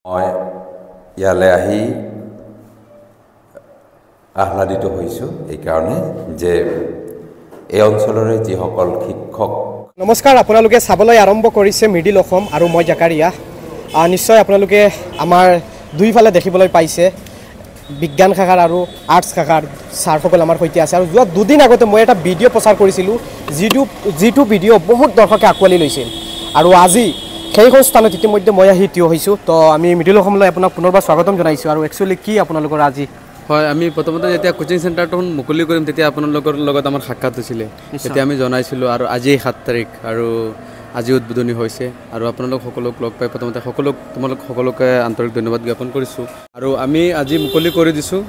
মই ইয়ালৈ আহি আহ্লাদিত হৈছোঁ এইকাৰণে যে এই অঞ্চলৰে যিসকল শিক্ষক নমস্কাৰ আপোনালোকে চাবলৈ আৰম্ভ কৰিছে মিডিল অসম আৰু মই জাকাৰিয়া নিশ্চয় আপোনালোকে আমাৰ দুইফালে দেখিবলৈ পাইছে বিজ্ঞান শাখাৰ আৰু আৰ্টছ শাখাৰ ছাৰসকল আমাৰ সৈতে আছে আৰু যোৱা দুদিন আগতে মই এটা ভিডিঅ' প্ৰচাৰ কৰিছিলোঁ যিটো ভিডিঅ' বহুত দৰ্শকে আঁকোৱালি লৈছিল আৰু আজি সেইখন স্থানত ইতিমধ্যে মই আহি থিয় হৈছোঁ তো আমি মিডিল অসমলৈ আপোনাক পুনৰবাৰ স্বাগতম জনাইছোঁ আৰু একচুৱেলি কি আপোনালোকৰ আজি হয় আমি প্ৰথমতে যেতিয়া কোচিং চেণ্টাৰখন মুকলি কৰিম তেতিয়া আপোনালোকৰ লগত আমাৰ সাক্ষাৎ হৈছিলে তেতিয়া আমি জনাইছিলোঁ আৰু আজি 7 তাৰিখ আৰু আজি উদ্বোধনী হৈছে আৰু আপোনালোক সকলোক লগ পাই প্ৰথমতে তোমালোক সকলোকে আন্তৰিক ধন্যবাদ জ্ঞাপন কৰিছোঁ আৰু আমি আজি মুকলি কৰি দিছোঁ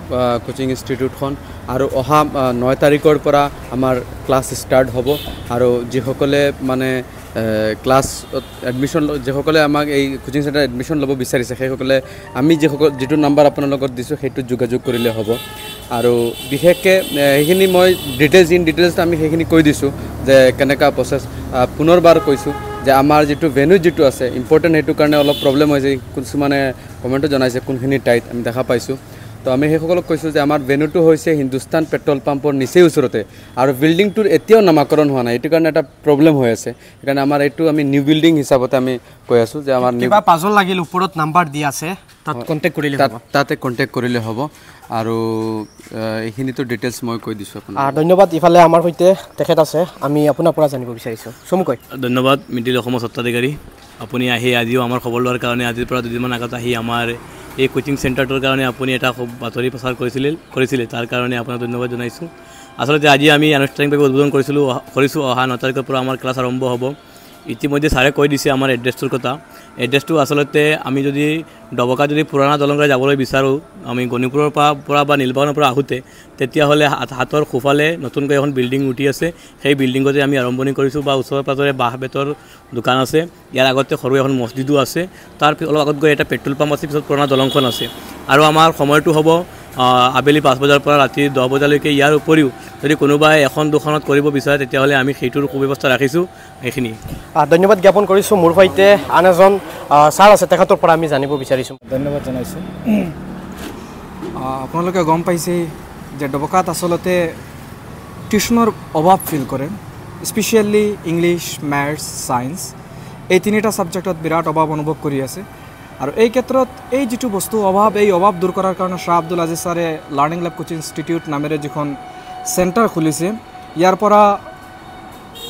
কোচিং ইনষ্টিটিউটখন আৰু অহা 9 তাৰিখৰ পৰা আমাৰ ক্লাছ ষ্টাৰ্ট হ'ব আৰু যিসকলে মানে ক্লাছ এডমিশ্যন যিসকলে আমাক এই কোচিং চেণ্টাৰ এডমিশ্যন ল'ব বিচাৰিছে সেইসকলে আমি যিটো নাম্বাৰ আপোনালোকক দিছোঁ সেইটোত যোগাযোগ কৰিলে হ'ব আৰু বিশেষকৈ সেইখিনি মই ডিটেইলছ আমি সেইখিনি কৈ দিছোঁ যে কেনেকুৱা প্ৰচেছ পুনৰবাৰ কৈছোঁ যে আমাৰ যিটো ভেন্যু যিটো আছে ইম্পৰ্টেণ্ট সেইটো কাৰণে অলপ প্ৰব্লেম হৈছে কিছুমানে কমেণ্টো জনাইছে কোনখিনি ঠাইত আমি দেখা পাইছোঁ তো আমি সেইসকলক কৈছোঁ যে আমাৰ ভেন্যুটো হৈছে হিন্দুস্তান পেট্ৰল পাম্পৰ নিচেই ওচৰতে আৰু বিল্ডিংটোৰ এতিয়াও নামাকৰণ হোৱা নাই এইটো কাৰণে এটা প্ৰব্লেম হৈ আছে সেইকাৰণে আমাৰ এইটো আমি নিউ বিল্ডিং হিচাপতে আমি কৈ আছোঁ যে আমাৰ কিবা পাজল লাগিল ওপৰত নাম্বাৰ দিয়া আছে তাত কণ্টেক্ট কৰিলে তাতে কণ্টেক্ট কৰিলে হ'ব আৰু এইখিনিতো ডিটেইলছ মই কৈ দিছোঁ আপোনাক ধন্যবাদ ইফালে আমাৰ সৈতে তেখেত আছে আমি আপোনাৰ পৰা জানিব বিচাৰিছোঁ চমুকৈ ধন্যবাদ মিডিল অসমৰ স্বত্বাধিকাৰী আপুনি আহি আজিও আমাৰ খবৰ লোৱাৰ কাৰণে আজিৰ পৰা দুদিনমান আগত আহি আমাৰ এই কোচিং চেণ্টাৰটোৰ কাৰণে আপুনি এটা খুব বাতৰি প্ৰচাৰ কৰিছিলে তাৰ কাৰণে আপোনাক ধন্যবাদ জনাইছোঁ আচলতে আজি আমি আনুষ্ঠানিকভাৱে উদ্বোধন কৰিছোঁ অহা 9 তাৰিখৰ পৰা আমাৰ ক্লাছ আৰম্ভ হ'ব ইতিমধ্যে ছাৰে কৈ দিছে আমাৰ এড্ৰেছটোৰ কথা এড্ৰেছটো আচলতে আমি যদি ডবকা যদি পুৰণা দলংৰে যাবলৈ বিচাৰোঁ আমি গণিপুৰৰ পৰা বা নীলবাগানৰ পৰা আহোঁতে তেতিয়াহ'লে হাতৰ সোঁফালে নতুনকৈ এখন বিল্ডিং উঠি আছে সেই বিল্ডিঙতে আমি আৰম্ভণি কৰিছোঁ বা ওচৰে পাঁজৰে বাঁহ বেতৰ দোকান আছে ইয়াৰ আগতে সৰু এখন মছজিদো আছে তাৰ অলপ আগত গৈ এটা পেট্ৰল পাম্প আছে পিছত পুৰণা দলংখন আছে আৰু আমাৰ সময়টো হ'ব আবেলি 5 বজাৰ পৰা ৰাতি 10 বজালৈকে ইয়াৰ উপৰিও যদি কোনোবাই এখন দুখনত কৰিব বিচাৰে তেতিয়াহ'লে আমি সেইটোৰ সুব্যৱস্থা ৰাখিছোঁ এইখিনি ধন্যবাদ জ্ঞাপন কৰিছোঁ মোৰ সৈতে আন এজন ছাৰ আছে তেখেতৰ পৰা আমি জানিব বিচাৰিছোঁ ধন্যবাদ জনাইছোঁ আপোনালোকে গম পাইছে যে ডবকাত আচলতে টিউশ্যনৰ অভাৱ ফিল কৰে স্পেচিয়েলি ইংলিছ মেথছ ছায়েন্স এই তিনিটা ছাবজেক্টত বিৰাট অভাৱ অনুভৱ কৰি আছে আৰু এই ক্ষেত্ৰত এই যিটো বস্তু এই অভাৱ দূৰ কৰাৰ কাৰণে শ্বাহ আব্দুল আজিজ ছাৰে লাৰ্ণিং লেব কোচিং ইনষ্টিটিউট নামেৰে যিখন চেণ্টাৰ খুলিছে ইয়াৰ পৰা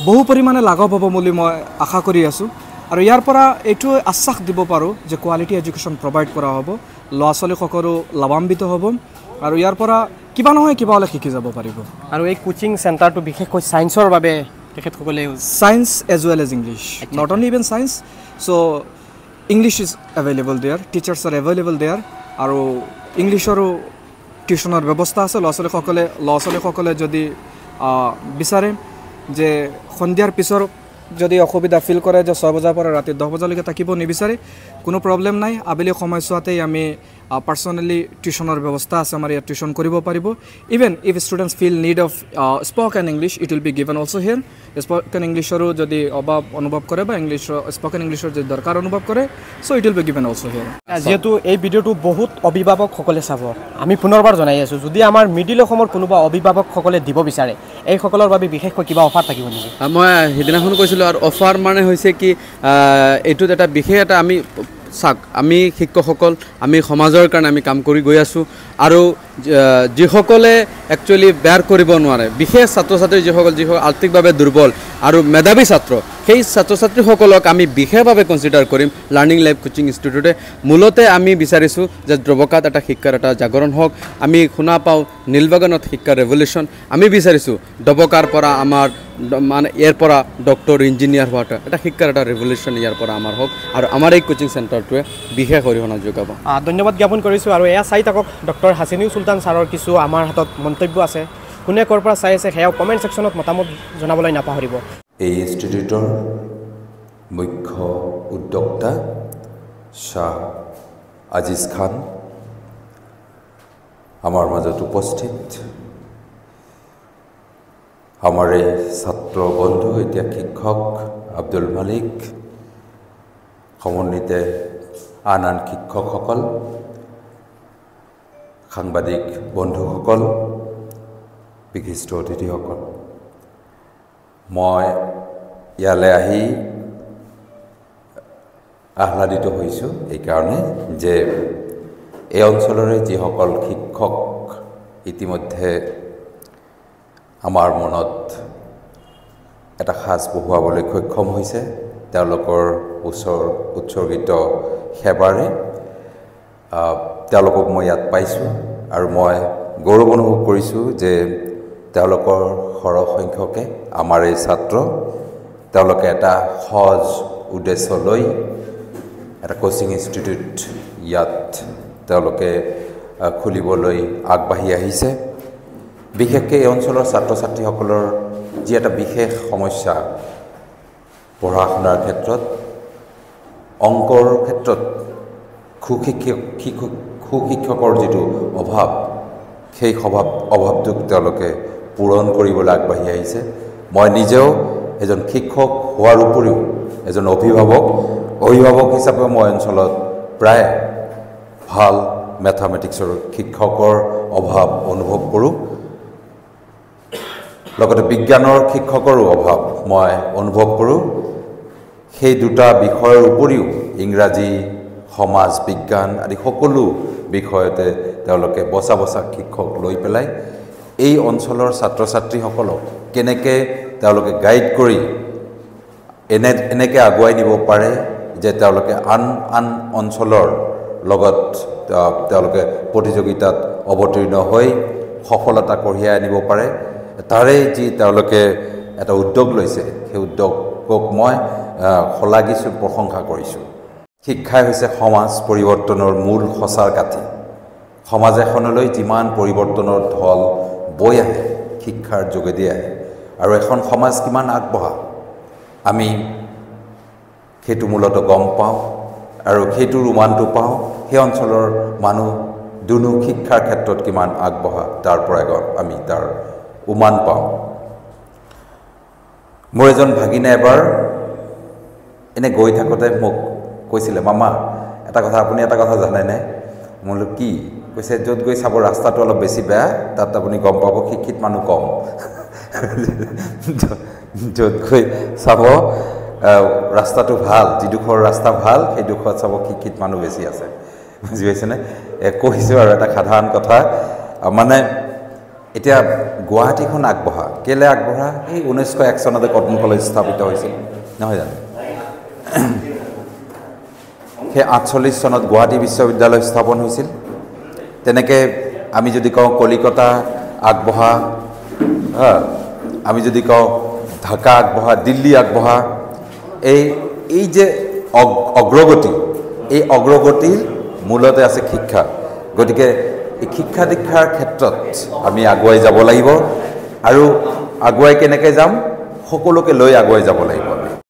বহু পৰিমাণে লাঘৱ হ'ব বুলি মই আশা কৰি আছোঁ আৰু ইয়াৰ পৰা এইটো আশ্বাস দিব পাৰোঁ যে কোৱালিটি এডুকেশ্যন প্ৰভাইড কৰা হ'ব ল'ৰা ছোৱালীসকলো লাভান্বিত হ'ব আৰু ইয়াৰ পৰা কিবা নহয় কিবা হ'লে শিকি যাব পাৰিব আৰু এই কোচিং চেণ্টাৰটো বিশেষকৈ ছায়েন্সৰ বাবে তেখেতসকলে science as well as English not only even science so' English is available there teachers are available there আৰু ইংলিছৰো টিউশ্যনৰ ব্যৱস্থা আছে ল'ৰা ছোৱালীসকলে যদি বিচাৰে যে সন্ধিয়াৰ পিছৰ যদি অসুবিধা ফিল কৰে যে 6 বজাৰ পৰা ৰাতি 10 বজালৈকে থাকিব নিবিচাৰে কোনো প্ৰব্লেম নাই আবেলি সময়ছোৱাতেই আমি পাৰ্চনেলি টিউশ্যনৰ ব্যৱস্থা আছে আমাৰ ইয়াত টিউশ্যন কৰিব পাৰিব even if students feel need of spoken English it will be given also' here spoken ইংলিছৰো যদি অভাৱ অনুভৱ কৰে বা স্প'কেন ইংলিছৰ যদি দৰকাৰ অনুভৱ কৰে so' it will be given also' here যিহেতু এই ভিডিঅ'টো বহুত অভিভাৱকসকলে চাব আমি পুনৰবাৰ জনাই আছোঁ যদি আমাৰ মিডিল অসমৰ কোনোবা অভিভাৱকসকলে দিব বিচাৰে এইসকলৰ বাবে বিশেষকৈ কিবা অফাৰ থাকিব নেকি মই সেইদিনাখন কৈছিলোঁ আৰু অফাৰ মানে হৈছে কি এইটোত এটা বিশেষ এটা আমি চাওক আমি শিক্ষকসকল আমি সমাজৰ কাৰণে আমি কাম কৰি গৈ আছোঁ আৰু যিসকলে একচুৱেলি বেয়াৰ কৰিব নোৱাৰে বিশেষ ছাত্ৰ ছাত্ৰী যিসকল আৰ্থিকভাৱে দুৰ্বল আৰু মেধাৱী ছাত্ৰ সেই ছাত্ৰ ছাত্ৰীসকলক আমি বিশেষভাৱে কনচিডাৰ কৰিম লাৰ্ণিং লেব কোচিং ইনষ্টিটিউটে মূলতে আমি বিচাৰিছোঁ যে ডবকাত এটা শিক্ষাৰ এটা জাগৰণ হওক আমি শুনা পাওঁ নীলবাগানত শিক্ষাৰ ৰেভলিউশ্যন আমি বিচাৰিছোঁ ডবকাৰ পৰা আমাৰ মানে ইয়াৰ পৰা ডক্টৰ ইঞ্জিনিয়াৰ হোৱাটো এটা শিক্ষাৰ এটা ৰেভলিউশ্যন ইয়াৰ পৰা আমাৰ হওক আৰু আমাৰ এই কোচিং চেণ্টাৰটোৱে বিশেষ অৰিহণা যোগাব ধন্যবাদ জ্ঞাপন কৰিছোঁ আৰু এয়া চাই থাকক ডক্টৰ হাছিনুল চুলতান ছাৰৰ কিছু আমাৰ হাতত মন্তব্য আছে কোনে ক'ৰ পৰা চাই আছে সেয়াও কমেণ্ট ছেকশ্যনত মতামত জনাবলৈ নাপাহৰিব এই ইনষ্টিটিউটৰ মুখ্য উদ্যোক্তা শ্বাহ আজিজ খান আমাৰ মাজত উপস্থিত আমাৰ এই ছাত্ৰ বন্ধু এতিয়া শিক্ষক আব্দুল মালিক সমন্বিতে আন আন শিক্ষকসকল, সাংবাদিক বন্ধুসকল, বিশিষ্ট অতিথিসকল, মই ইয়ালৈ আহি আহ্লাদিত হৈছোঁ এইকাৰণে যে এই অঞ্চলৰে যিসকল শিক্ষক ইতিমধ্যে আমাৰ মনত এটা সাজ বহুৱাবলৈ সক্ষম হৈছে, তেওঁলোকৰ উৎসৰ্গিত সেৱাৰে তেওঁলোকক মই ইয়াত পাইছোঁ আৰু মই গৌৰৱ অনুভৱ কৰিছোঁ যে তেওঁলোকৰ সৰহ সংখ্যকে আমাৰ এই ছাত্ৰ, তেওঁলোকে এটা সহজ উদ্দেশ্য লৈ এটা কোচিং ইনষ্টিটিউট ইয়াত তেওঁলোকে খুলিবলৈ আগবাঢ়ি আহিছে। বিশেষকৈ এই অঞ্চলৰ ছাত্ৰ ছাত্ৰীসকলৰ যি এটা বিশেষ সমস্যা পঢ়া শুনাৰ ক্ষেত্ৰত, অংকৰ ক্ষেত্ৰত সুশিক্ষকৰ যিটো অভাৱ, সেই অভাৱটোক তেওঁলোকে পূৰণ কৰিবলৈ আগবাঢ়ি আহিছে। মই নিজেও এজন শিক্ষক হোৱাৰ উপৰিও এজন অভিভাৱক হিচাপে মই অঞ্চলত প্ৰায় ভাল মেথামেটিক্সৰ শিক্ষকৰ অভাৱ অনুভৱ কৰোঁ। লগতে বিজ্ঞানৰ শিক্ষকৰো অভাৱ মই অনুভৱ কৰোঁ। সেই দুটা বিষয়ৰ উপৰিও ইংৰাজী, সমাজ বিজ্ঞান আদি সকলো বিষয়তে তেওঁলোকে বচা শিক্ষক লৈ পেলাই এই অঞ্চলৰ ছাত্ৰ ছাত্ৰীসকলক কেনেকৈ তেওঁলোকে গাইড কৰি এনেকৈ আগুৱাই নিব পাৰে যে তেওঁলোকে আন অঞ্চলৰ লগত তেওঁলোকে প্ৰতিযোগিতাত অৱতীৰ্ণ হৈ সফলতা কঢ়িয়াই আনিব পাৰে, তাৰে যি তেওঁলোকে এটা উদ্যোগ লৈছে, সেই উদ্যোগক মই শলাগিছোঁ, প্ৰশংসা কৰিছোঁ। শিক্ষাই হৈছে সমাজ পৰিৱৰ্তনৰ মূল সঁচাৰ কাঠি। সমাজ এখনলৈ যিমান পৰিৱৰ্তনৰ ঢল বৈ আহে, শিক্ষাৰ যোগেদি আহে। আৰু এখন সমাজ কিমান আগবঢ়া আমি সেইটো মূলতঃ গম পাওঁ আৰু সেইটোৰ উমানটো পাওঁ। সেই অঞ্চলৰ মানুহ দুনু শিক্ষাৰ ক্ষেত্ৰত কিমান আগবঢ়া তাৰ পৰাই আমি তাৰ উমান পাওঁ। মোৰ এজন ভাগিনে এবাৰ এনে গৈ থাকোঁতে মোক কৈছিলে, মামা আপুনি এটা কথা জানেনে? মই বোলো কি? কৈছে, য'ত গৈ চাব ৰাস্তাটো অলপ বেছি বেয়া, তাত আপুনি গম পাব শিক্ষিত মানুহ কম। য'ত গৈ চাব ৰাস্তাটো ভাল, যিডোখৰ ৰাস্তা ভাল সেইডোখৰত চাব শিক্ষিত মানুহ বেছি আছে। বুজি পাইছেনে? কৈছোঁ আৰু এটা সাধাৰণ কথা, মানে এতিয়া গুৱাহাটীখন আগবঢ়া, কেলৈ আগবঢ়া? এই 1901 চনতে কটন কলেজ স্থাপিত হৈছিল, নহয় জানো? সেই 48 চনত গুৱাহাটী বিশ্ববিদ্যালয় স্থাপন হৈছিল। তেনেকৈ আমি যদি কওঁ কলিকতা আগবঢ়া, আমি যদি কওঁ ঢাকা আগবঢ়া, দিল্লী আগবঢ়া, এই যে অগ্ৰগতি, এই অগ্ৰগতিৰ মূলতে আছে শিক্ষা। গতিকে এই শিক্ষা দীক্ষাৰ ক্ষেত্ৰত আমি আগুৱাই যাব লাগিব আৰু আগুৱাই কেনেকৈ যাম? সকলোকে লৈ আগুৱাই যাব লাগিব।